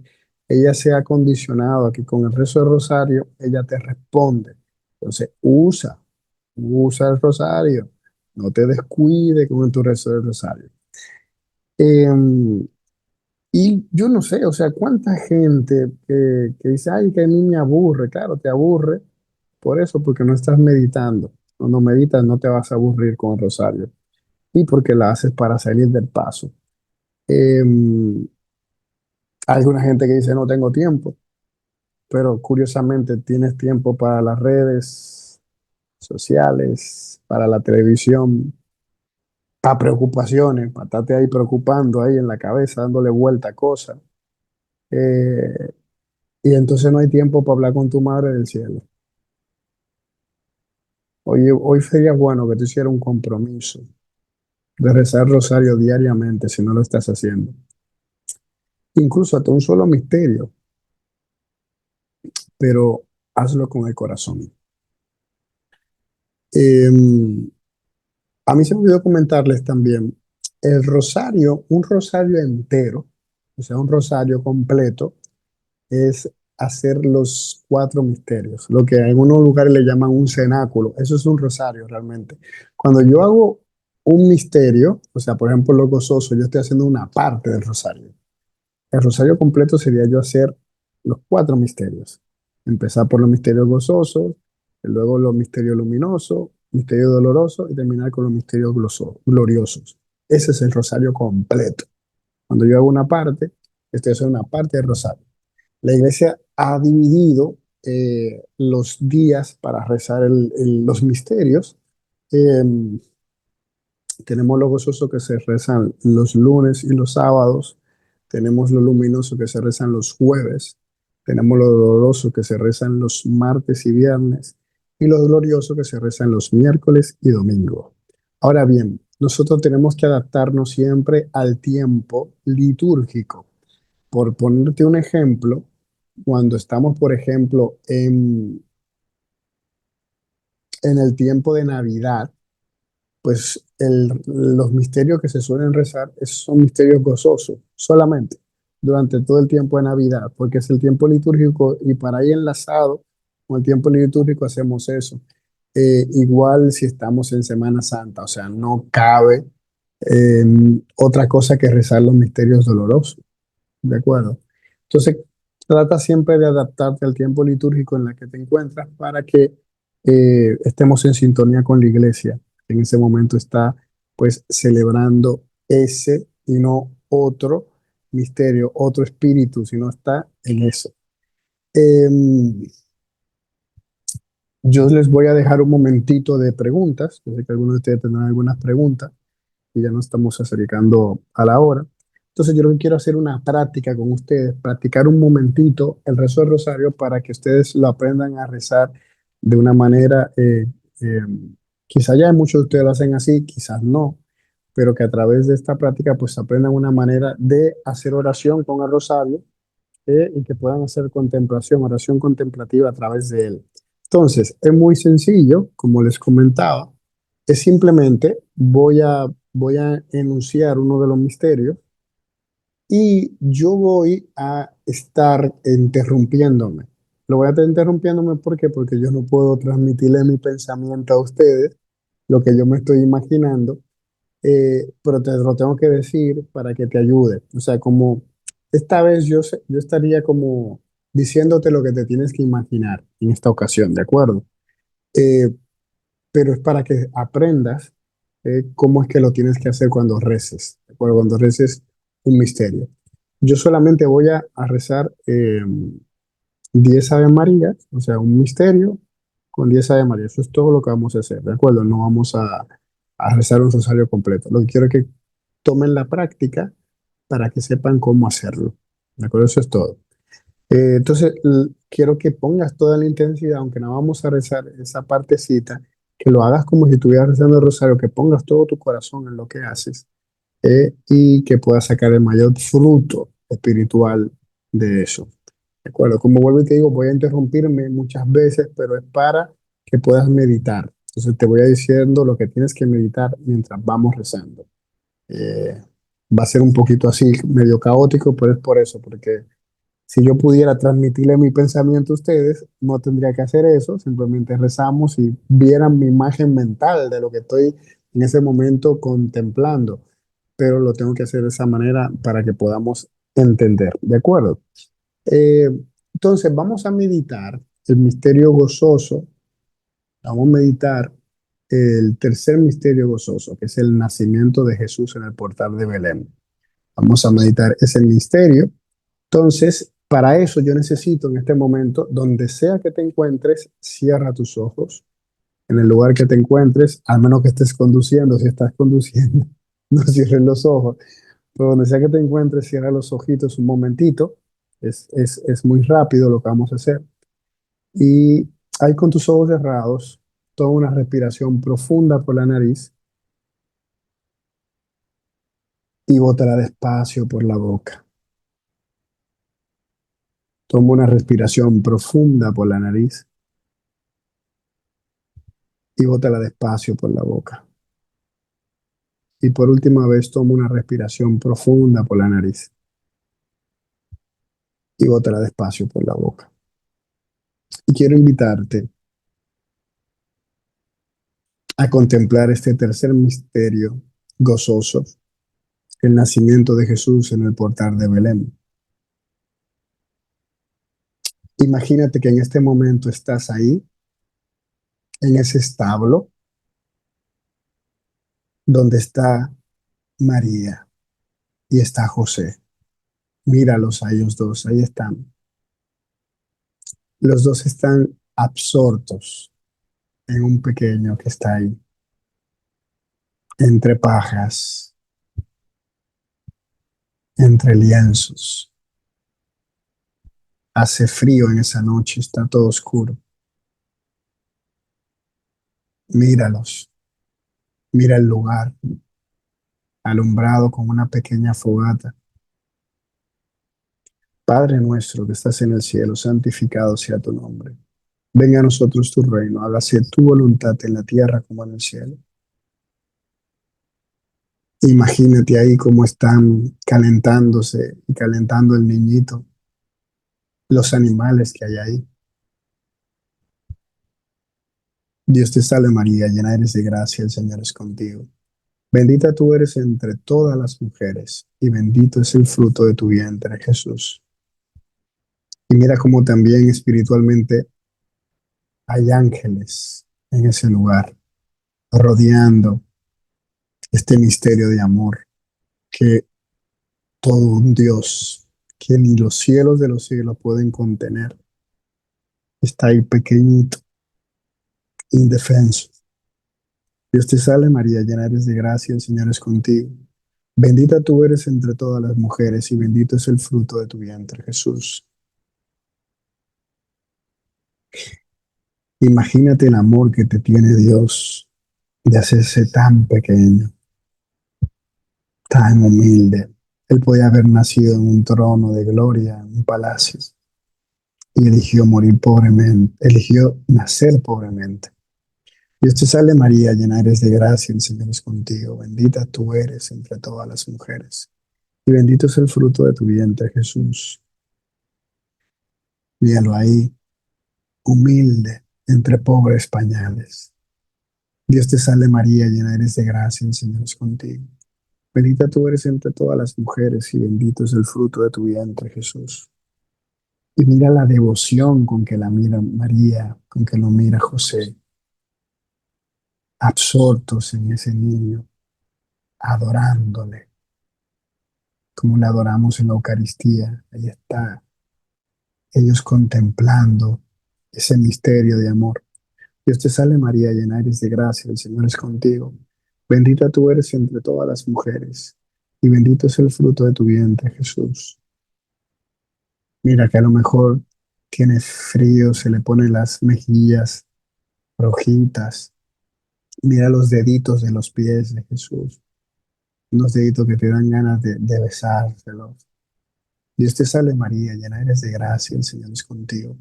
Ella se ha condicionado a que con el rezo del rosario ella te responde. Entonces, usa el rosario, no te descuide con tu rezo del rosario. Em, Y yo no sé, o sea, cuánta gente que dice, ay, que a mí me aburre. Claro, te aburre por eso, porque no estás meditando. Cuando meditas no te vas a aburrir con el rosario. Y porque la haces para salir del paso. Eh, Hay alguna gente que dice, no tengo tiempo, pero curiosamente tienes tiempo para las redes sociales, para la televisión, para preocupaciones, para estarte ahí preocupando ahí en la cabeza, dándole vuelta a cosas. Eh, Y entonces no hay tiempo para hablar con tu madre del cielo. Hoy sería bueno que tú hicieras un compromiso de rezar el rosario diariamente si no lo estás haciendo. Incluso hasta un solo misterio, pero hazlo con el corazón. Eh, a mí se me olvidó comentarles también, el rosario, un rosario entero, o sea, un rosario completo, es hacer los cuatro misterios, lo que en algunos lugares le llaman un cenáculo. Eso es un rosario realmente. Cuando yo hago un misterio, o sea, por ejemplo, lo gozoso, yo estoy haciendo una parte del rosario. El rosario completo sería yo hacer los cuatro misterios. Empezar por los misterios gozosos, luego los misterios luminosos, misterio doloroso y terminar con los misterios gloriosos. Ese es el rosario completo. Cuando yo hago una parte, esto es una parte del rosario. La iglesia ha dividido los días para rezar los misterios. Eh, Tenemos los gozosos que se rezan los lunes y los sábados. Tenemos los luminosos que se rezan los jueves. Tenemos los dolorosos que se rezan los martes y viernes. Y los gloriosos que se rezan los miércoles y domingo. Ahora bien, nosotros tenemos que adaptarnos siempre al tiempo litúrgico. Por ponerte un ejemplo, cuando estamos, por ejemplo, en el tiempo de Navidad, pues los misterios que se suelen rezar son misterios gozosos, solamente durante todo el tiempo de Navidad, porque es el tiempo litúrgico y para ahí enlazado con el tiempo litúrgico hacemos eso. Igual si estamos en Semana Santa, o sea, no cabe eh, otra cosa que rezar los misterios dolorosos. ¿De acuerdo? Entonces, trata siempre de adaptarte al tiempo litúrgico en el que te encuentras para que estemos en sintonía con la iglesia. Que En ese momento está, pues, celebrando ese y no otro misterio, otro espíritu, sino está en eso. Em, yo les voy a dejar un momentito de preguntas. Yo sé que algunos de ustedes tendrán algunas preguntas y ya nos estamos acercando a la hora. Entonces yo lo que quiero hacer una práctica con ustedes, practicar un momentito el rezo del rosario para que ustedes lo aprendan a rezar de una manera, eh, quizás ya muchos de ustedes lo hacen así, quizás no, pero que a través de esta práctica pues aprendan una manera de hacer oración con el rosario y que puedan hacer contemplación, oración contemplativa a través de él. Entonces, es muy sencillo, como les comentaba, es simplemente voy a enunciar uno de los misterios y yo voy a estar interrumpiéndome. Lo voy a estar interrumpiéndome ¿por qué? Porque yo no puedo transmitirle mi pensamiento a ustedes, lo que yo me estoy imaginando, pero te lo tengo que decir para que te ayude. O sea, como esta vez yo estaría como diciéndote lo que te tienes que imaginar en esta ocasión, ¿de acuerdo? Eh, pero es para que aprendas cómo es que lo tienes que hacer cuando reces, ¿de acuerdo? Cuando reces un misterio. Yo solamente voy a rezar 10 Ave Marías, o sea, un misterio con 10 Ave Marías. Eso es todo lo que vamos a hacer, ¿de acuerdo? No vamos a rezar un rosario completo. Lo que quiero es que tomen la práctica para que sepan cómo hacerlo. ¿De acuerdo? Eso es todo. Entonces, quiero que pongas toda la intensidad, aunque no vamos a rezar esa partecita, que lo hagas como si estuvieras rezando el rosario, que pongas todo tu corazón en lo que haces y que puedas sacar el mayor fruto espiritual de eso. ¿De acuerdo? Como vuelvo y te digo, voy a interrumpirme muchas veces, pero es para que puedas meditar. Entonces, te voy a diciendo lo que tienes que meditar mientras vamos rezando. Eh, Va a ser un poquito así, medio caótico, pero es por eso, porque si yo pudiera transmitirle mi pensamiento a ustedes, no tendría que hacer eso, simplemente rezamos y vieran mi imagen mental de lo que estoy en ese momento contemplando, pero lo tengo que hacer de esa manera para que podamos entender, ¿de acuerdo? Eh, entonces, vamos a meditar el misterio gozoso, vamos a meditar el tercer misterio gozoso, que es el nacimiento de Jesús en el portal de Belén. Vamos a meditar ese misterio. Entonces, para eso yo necesito en este momento, donde sea que te encuentres, cierra tus ojos. En el lugar que te encuentres, al menos que estés conduciendo, si estás conduciendo, no cierres los ojos. Pero donde sea que te encuentres, cierra los ojitos un momentito. Es muy rápido lo que vamos a hacer. Y ahí con tus ojos cerrados, toma una respiración profunda por la nariz y bótala despacio por la boca. Toma una respiración profunda por la nariz y bótala despacio por la boca. Y por última vez, toma una respiración profunda por la nariz y bótala despacio por la boca. Y quiero invitarte a contemplar este tercer misterio gozoso, el nacimiento de Jesús en el portal de Belén. Imagínate que en este momento estás ahí, en ese establo, donde está María y está José. Míralos a ellos dos, ahí están. Los dos están absortos en un pequeño que está ahí, entre pajas, entre lienzos. Hace frío en esa noche, está todo oscuro. Míralos, mira el lugar, alumbrado con una pequeña fogata. Padre nuestro que estás en el cielo, santificado sea tu nombre. Venga a nosotros tu reino, hágase tu voluntad en la tierra como en el cielo. Imagínate ahí cómo están calentándose y calentando el niñito, los animales que hay ahí. Dios te salve María, llena eres de gracia, el Señor es contigo. Bendita tú eres entre todas las mujeres y bendito es el fruto de tu vientre, Jesús. Y mira cómo también espiritualmente hay ángeles en ese lugar, rodeando este misterio de amor que todo un Dios que ni los cielos de los cielos pueden contener está ahí pequeñito, indefenso. Dios te salve María, llena eres de gracia, el Señor es contigo. Bendita tú eres entre todas las mujeres y bendito es el fruto de tu vientre, Jesús. Imagínate el amor que te tiene Dios de hacerse tan pequeño, tan humilde. Él podía haber nacido en un trono de gloria, en un palacio, y eligió morir pobremente, eligió nacer pobremente. Dios te salve María, llena eres de gracia, el Señor es contigo, bendita tú eres entre todas las mujeres, y bendito es el fruto de tu vientre, Jesús. Míralo ahí, humilde, entre pobres pañales. Dios te salve María, llena eres de gracia, el Señor es contigo. Bendita tú eres entre todas las mujeres, y bendito es el fruto de tu vientre, Jesús. Y mira la devoción con que la mira María, con que lo mira José, absortos en ese niño, adorándole, como le adoramos en la Eucaristía. Ahí está, ellos contemplando ese misterio de amor. Dios te salve María, llena eres de gracia, el Señor es contigo. Bendita tú eres entre todas las mujeres, y bendito es el fruto de tu vientre, Jesús. Mira que a lo mejor tiene frío, se le ponen las mejillas rojitas. Mira los deditos de los pies de Jesús, unos deditos que te dan ganas de besárselos. Dios te salve María, llena eres de gracia, el Señor es contigo.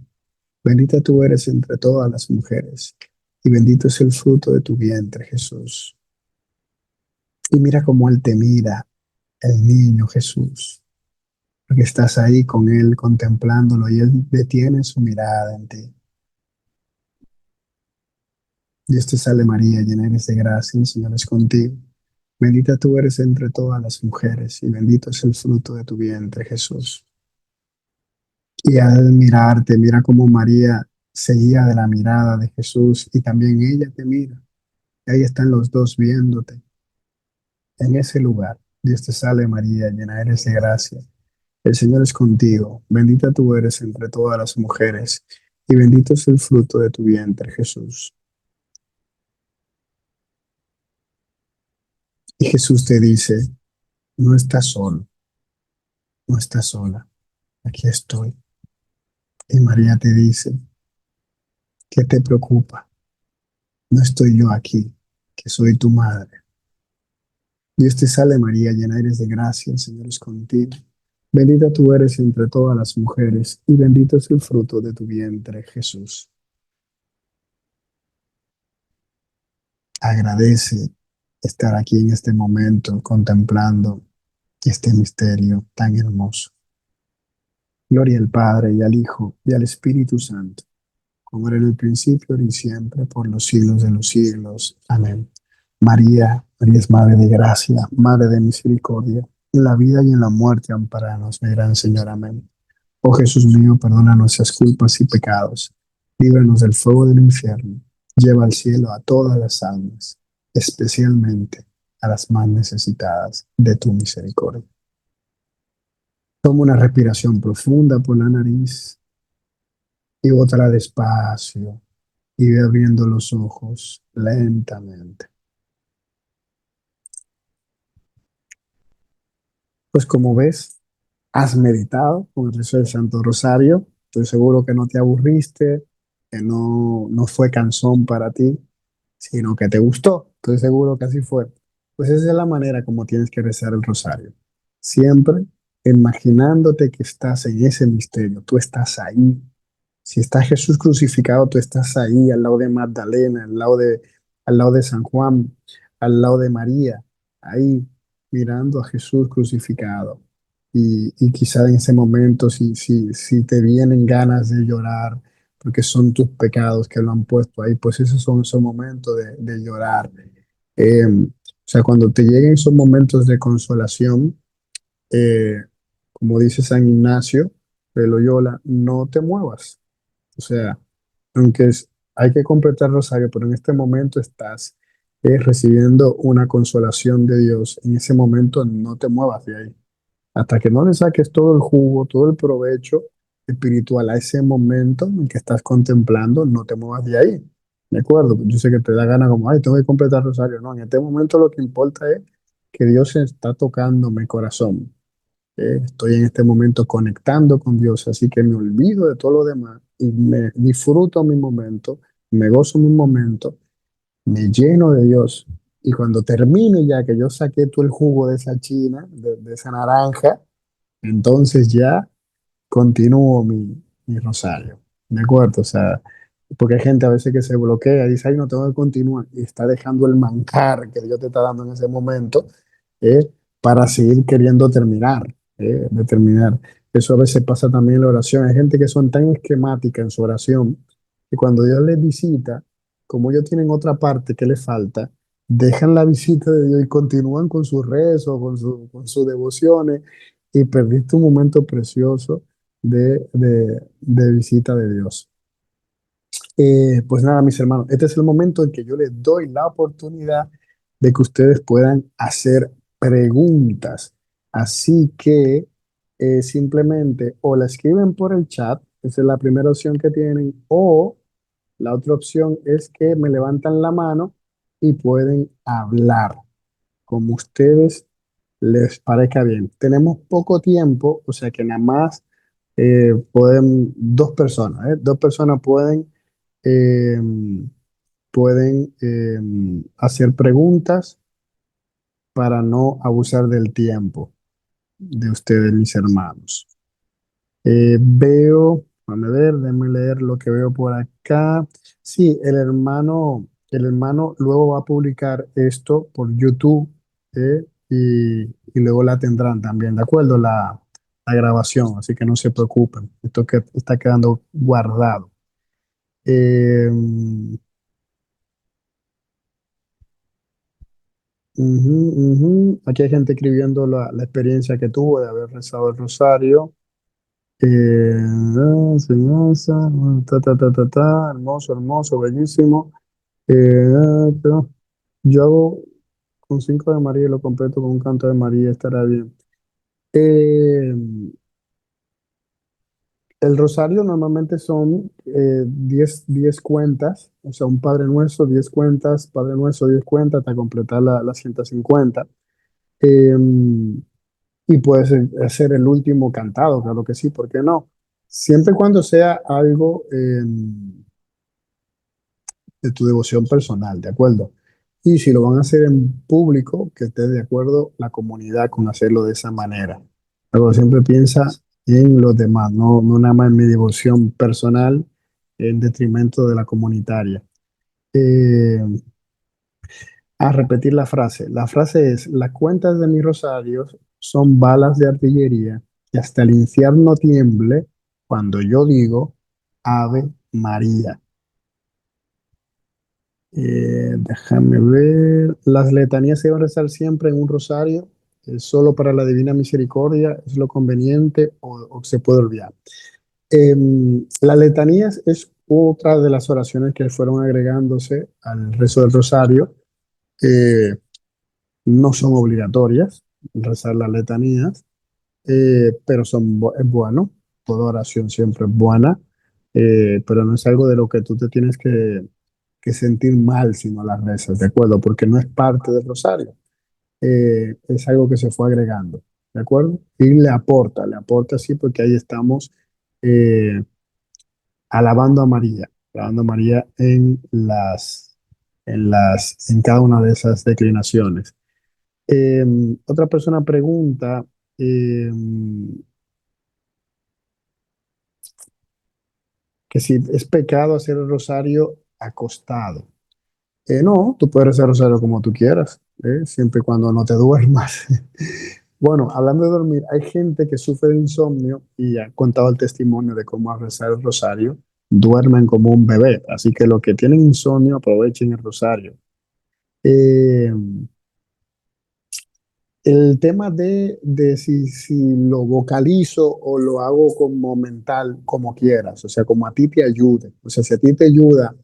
Bendita tú eres entre todas las mujeres, y bendito es el fruto de tu vientre, Jesús. Y mira cómo Él te mira, el niño Jesús, porque estás ahí con Él contemplándolo y Él detiene su mirada en ti. Dios te salve María, llena eres de gracia, el Señor es contigo. Bendita tú eres entre todas las mujeres y bendito es el fruto de tu vientre, Jesús. Y al mirarte, mira cómo María se guía de la mirada de Jesús y también ella te mira. Y ahí están los dos viéndote en ese lugar. Dios te salve María, llena eres de gracia. El Señor es contigo. Bendita tú eres entre todas las mujeres y bendito es el fruto de tu vientre, Jesús. Y Jesús te dice, no estás solo, no estás sola, aquí estoy. Y María te dice, ¿qué te preocupa? No estoy yo aquí, que soy tu madre. Dios te salve María, llena eres de gracia, el Señor es contigo. Bendita tú eres entre todas las mujeres y bendito es el fruto de tu vientre, Jesús. Agradece estar aquí en este momento contemplando este misterio tan hermoso. Gloria al Padre y al Hijo y al Espíritu Santo, como era en el principio, ahora y siempre, por los siglos de los siglos. Amén. María, María es Madre de gracia, Madre de misericordia, en la vida y en la muerte, amparanos, mi gran Señor. Amén. Oh Jesús mío, perdona nuestras culpas y pecados, líbranos del fuego del infierno, lleva al cielo a todas las almas, especialmente a las más necesitadas de tu misericordia. Toma una respiración profunda por la nariz y bótala despacio y ve abriendo los ojos lentamente. Pues como ves, has meditado con el rezo del Santo Rosario. Estoy seguro que no te aburriste, que no fue cansón para ti, sino que te gustó. Estoy seguro que así fue. Pues esa es la manera como tienes que rezar el rosario. Siempre imaginándote que estás en ese misterio. Tú estás ahí. Si está Jesús crucificado, tú estás ahí, al lado de Magdalena, al lado de San Juan, al lado de María, ahí mirando a Jesús crucificado. Y quizá en ese momento, si te vienen ganas de llorar, porque son tus pecados que lo han puesto ahí, pues esos son esos momentos de llorar. O sea, cuando te lleguen esos momentos de consolación, eh, como dice San Ignacio de Loyola, no te muevas. O sea, hay que completar el rosario, pero en este momento estás recibiendo una consolación de Dios. En ese momento no te muevas de ahí. Hasta que no le saques todo el jugo, todo el provecho espiritual a ese momento en que estás contemplando, no te muevas de ahí. ¿De acuerdo? Yo sé que te da gana como, ay, tengo que completar el rosario. No, en este momento lo que importa es que Dios está tocando mi corazón. Estoy en este momento conectando con Dios, así que me olvido de todo lo demás y me disfruto mi momento, me gozo mi momento, me lleno de Dios. Y cuando termine ya que yo saqué todo el jugo de esa china, de esa naranja, entonces ya continúo mi rosario. ¿De acuerdo? O sea, porque hay gente a veces que se bloquea y dice, ay, no tengo que continuar, y está dejando el manjar que Dios te está dando en ese momento eh, para seguir queriendo terminar, de terminar. Eso a veces pasa también en la oración. Hay gente que son tan esquemática en su oración que cuando Dios les visita, como ellos tienen otra parte que les falta, dejan la visita de Dios y continúan con sus rezos, con sus devociones, y perdiste un momento precioso de visita de Dios. Pues nada, mis hermanos, este es el momento en que yo les doy la oportunidad de que ustedes puedan hacer preguntas. Así que simplemente o la escriben por el chat, esa es la primera opción que tienen, o la otra opción es que me levantan la mano y pueden hablar como ustedes les parezca bien. Tenemos poco tiempo, o sea que nada más pueden dos personas, ¿eh? Dos personas eh, pueden hacer preguntas para no abusar del tiempo de ustedes, mis hermanos. Déjame ver, déjame leer lo que veo por acá. Sí, el hermano luego va a publicar esto por YouTube, y luego la tendrán también, ¿de acuerdo? La grabación, así que no se preocupen. Esto que está quedando guardado. Ujú, ujú. Aquí hay gente escribiendo la experiencia que tuvo de haber rezado el rosario. Enseñanza, hermoso, hermoso, bellísimo. Pero yo hago con 5 de María y lo completo con un canto de María, estará bien. Eh, el rosario normalmente son 10 cuentas, o sea, un Padre Nuestro, 10 cuentas, Padre Nuestro, 10 cuentas, hasta completar las 150. Eh, y puedes hacer el último cantado, claro que sí, ¿por qué no? Siempre y cuando sea algo de tu devoción personal, ¿de acuerdo? Y si lo van a hacer en público, que esté de acuerdo la comunidad con hacerlo de esa manera. Pero siempre piensa en los demás, no nada más en mi devoción personal en detrimento de la comunitaria. Eh, a repetir la frase. La frase es, las cuentas de mis rosarios son balas de artillería y hasta el infierno tiemble cuando yo digo Ave María. Déjame ver. Las letanías se van a rezar siempre en un rosario. ¿Es solo para la Divina Misericordia? ¿Es lo conveniente o se puede olvidar? Las letanías es otra de las oraciones que fueron agregándose al rezo del rosario. Eh, no son obligatorias rezar las letanías, pero es bueno. Toda oración siempre es buena, pero no es algo de lo que tú te tienes que sentir mal si no las rezas, ¿de acuerdo? Porque no es parte del rosario. Es algo que se fue agregando, ¿de acuerdo? Y le aporta sí, porque ahí estamos eh, alabando a María en cada una de esas declinaciones. Eh, Otra persona pregunta eh, que si es pecado hacer el rosario acostado. No, tú puedes hacer el rosario como tú quieras, siempre y cuando no te duermas. Bueno, hablando de dormir, hay gente que sufre de insomnio y ha contado el testimonio de cómo al rezar el rosario duermen como un bebé. Así que los que tienen insomnio aprovechen el rosario. Eh, el tema de si lo vocalizo o lo hago como mental, como quieras, o sea, como a ti te ayude. O sea, si a ti te ayuda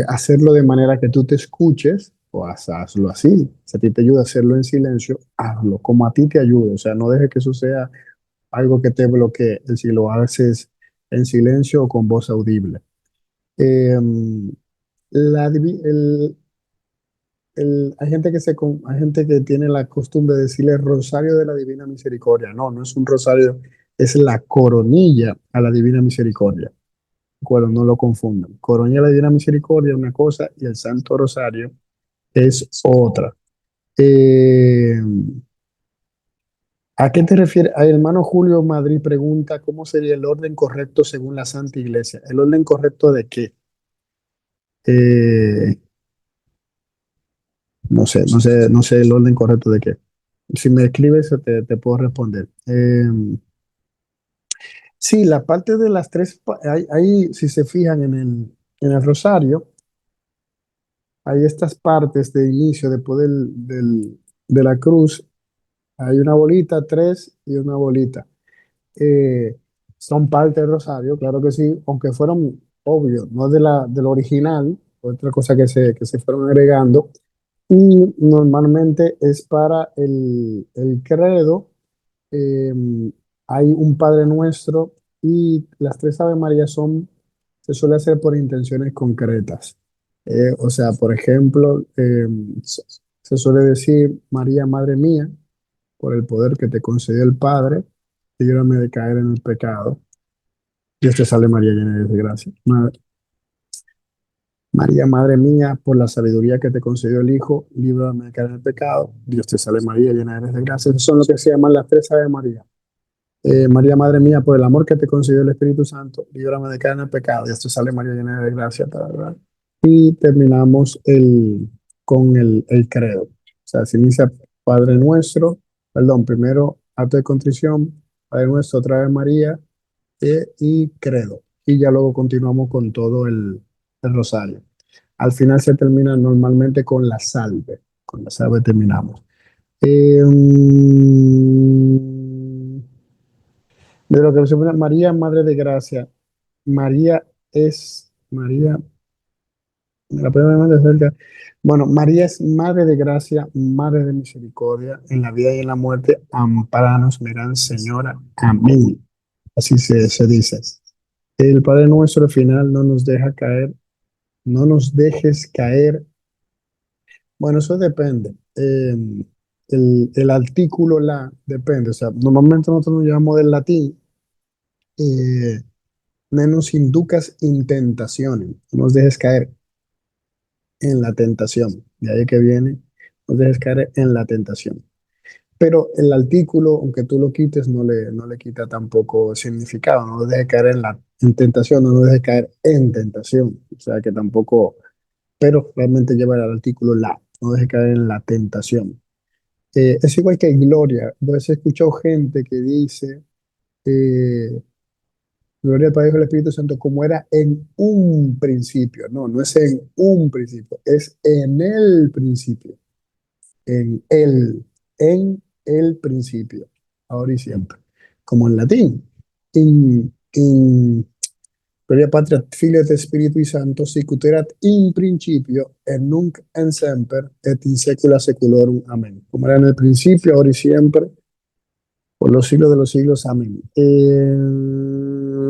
hacerlo de manera que tú te escuches, pues hazlo así. Si a ti te ayuda a hacerlo en silencio, hazlo como a ti te ayude. O sea, no dejes que eso sea algo que te bloquee, si lo haces en silencio o con voz audible. Eh, la divi- hay gente hay gente que tiene la costumbre de decirle Rosario de la Divina Misericordia. No, no es un rosario, es la coronilla a la Divina Misericordia. ¿De acuerdo? No lo confundan. Coronilla a la Divina Misericordia es una cosa y el Santo Rosario es otra. Eh, ¿A qué te refieres? El hermano Julio Madrid pregunta cómo sería el orden correcto según la Santa Iglesia. ¿El orden correcto de qué? Eh, no sé el orden correcto de qué. Si me escribes, te puedo responder. Sí, la parte de las tres, si se fijan en el rosario, hay estas partes de inicio, después de la cruz, hay una bolita, tres y una bolita. eh, Son parte del rosario, claro que sí, aunque fueron obvios, no del original, otra cosa que se fueron agregando, y normalmente es para el credo. eh, Hay un Padre Nuestro y las tres Ave María se suele hacer por intenciones concretas. O sea, por ejemplo, se suele decir María, Madre mía, por el poder que te concedió el Padre, líbrame de caer en el pecado. Dios te salve María, llena de gracia. María, Madre mía, por la sabiduría que te concedió el Hijo, líbrame de caer en el pecado. Dios te salve María, llena de gracia. Esas son lo que se llaman las tres Ave María. María, Madre mía, por el amor que te concedió el Espíritu Santo, líbrame de caer en el pecado. Dios te salve María, llena de gracia. Ta, ta, ta. Y terminamos con el credo. O sea, se inicia Padre Nuestro, perdón, primero acto de contrición, Padre Nuestro, otra vez María, y credo. Y ya luego continuamos con todo el rosario. Al final se termina normalmente con la salve. Con la salve terminamos. De lo que se llama María, Madre de Gracia. María, me la pueden ver de cerca. Bueno, María es Madre de Gracia, Madre de Misericordia, en la vida y en la muerte, amparanos, mi gran Señora. Amén. Así se dice. El Padre Nuestro al final no nos deja caer, no nos dejes caer. Bueno, eso depende. El artículo la depende. O sea, normalmente nosotros nos llamamos del latín. eh, No nos inducas en tentaciones, no nos dejes caer en la tentación. De ahí que viene, no nos dejes caer en la tentación. Pero el artículo, aunque tú lo quites, no le quita tampoco significado. No nos dejes caer en tentación, no nos dejes caer en tentación. O sea que tampoco, pero realmente lleva el artículo la, no dejes caer en la tentación. Es igual que gloria. Yo a veces he escuchado gente que dice, eh, gloria al Padre y al Espíritu Santo, como era en un principio. No, no es en un principio, es en el principio, en él, en el principio, ahora y siempre. Como en latín. In Gloria Patria, Filio et Spiritui Sancto, sic ut erat in principio, et nunc en semper, et in saecula saeculorum. Amén. Como era en el principio, ahora y siempre, por los siglos de los siglos. Amén.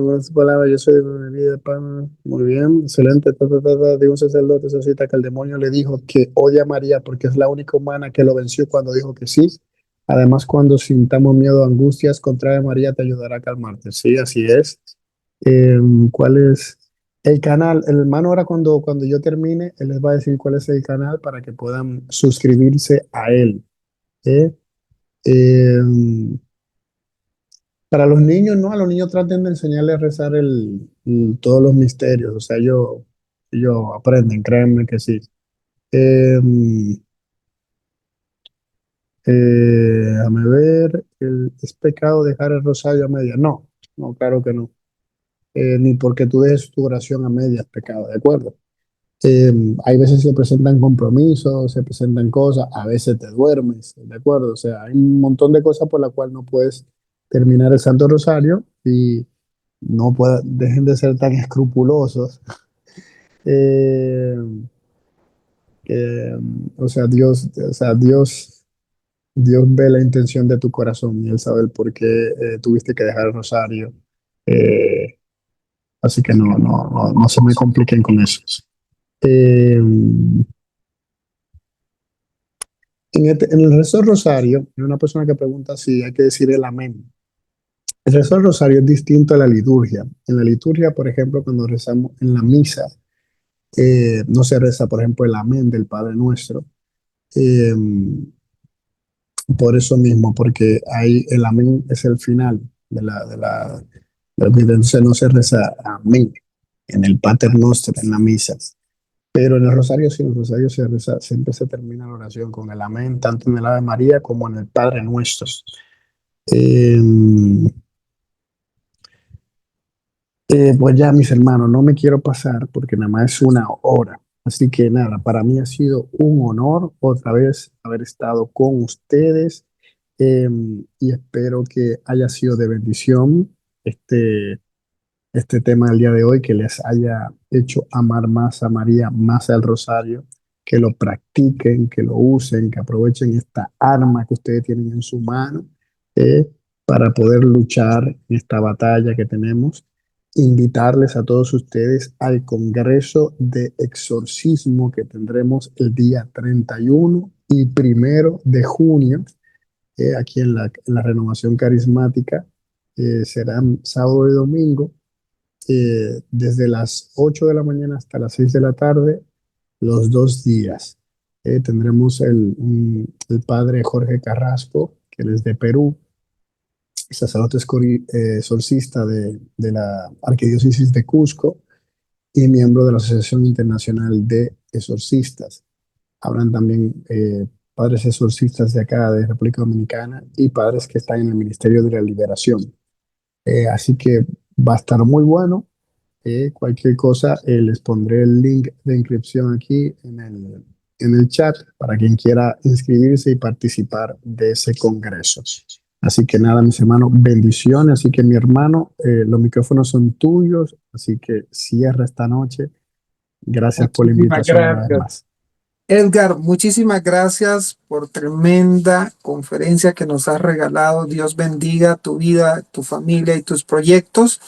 Las palabras, yo soy de vida de pan. Muy bien, excelente. De un sacerdote se cita que el demonio le dijo que odia a María porque es la única humana que lo venció cuando dijo que sí. Además, cuando sintamos miedo o angustias, contrae a María te ayudará a calmarte. Sí, así es. Eh, ¿Cuál es el canal? El hermano ahora cuando yo termine, él les va a decir cuál es el canal para que puedan suscribirse a él. ¿Eh? Eh, para los niños, no, a los niños traten de enseñarles a rezar todos los misterios, o sea, ellos aprenden, créanme que sí. Eh, Déjame ver, ¿es pecado dejar el rosario a media? No, no, claro que no. Ni porque tú dejes tu oración a medias, pecado, ¿de acuerdo? Eh, Hay veces se presentan compromisos, se presentan cosas, a veces te duermes, ¿de acuerdo? O sea, hay un montón de cosas por las cuales no puedes terminar el Santo Rosario y dejen de ser tan escrupulosos. Eh, Dios ve la intención de tu corazón y Él sabe el por qué tuviste que dejar el rosario. Eh, Así que no se me compliquen con eso. Eh, en el rezo del rosario, hay una persona que pregunta si hay que decir el amén. El rezo del rosario es distinto a la liturgia. En la liturgia, por ejemplo, cuando rezamos en la misa, no se reza, por ejemplo, el amén del Padre Nuestro. Eh, por eso mismo, porque ahí el amén es el final entonces no se reza amén en el Pater Noster, en la misa. Pero en el rosario, sí, en el rosario se reza, siempre se termina la oración con el amén, tanto en el Ave María como en el Padre Nuestro. Eh, pues ya, mis hermanos, no me quiero pasar porque nada más es una hora. Así que nada, para mí ha sido un honor otra vez haber estado con ustedes eh, y espero que haya sido de bendición este tema del día de hoy, que les haya hecho amar más a María, más al Rosario, que lo practiquen, que lo usen, que aprovechen esta arma que ustedes tienen en su mano eh, para poder luchar en esta batalla que tenemos. Invitarles a todos ustedes al Congreso de Exorcismo que tendremos el día 31 y 1 de junio, aquí en la Renovación Carismática. Serán sábado y domingo desde las 8 de la mañana hasta las 6 de la tarde, los 2 días. Tendremos el padre Jorge Carrasco, que él es de Perú, sacerdote exorcista de la Arquidiócesis de Cusco y miembro de la Asociación Internacional de Exorcistas. Habrán también padres exorcistas de acá, de República Dominicana, y padres que están en el Ministerio de la Liberación. Así que va a estar muy bueno. Cualquier cosa, les pondré el link de inscripción aquí en el chat para quien quiera inscribirse y participar de ese congreso. Así que nada, mis hermanos, bendiciones. Así que mi hermano, los micrófonos son tuyos, así que cierra esta noche. Gracias por la Muchísimas invitación una vez gracias. más. Edgar, muchísimas gracias por tremenda conferencia que nos has regalado. Dios bendiga tu vida, tu familia y tus proyectos.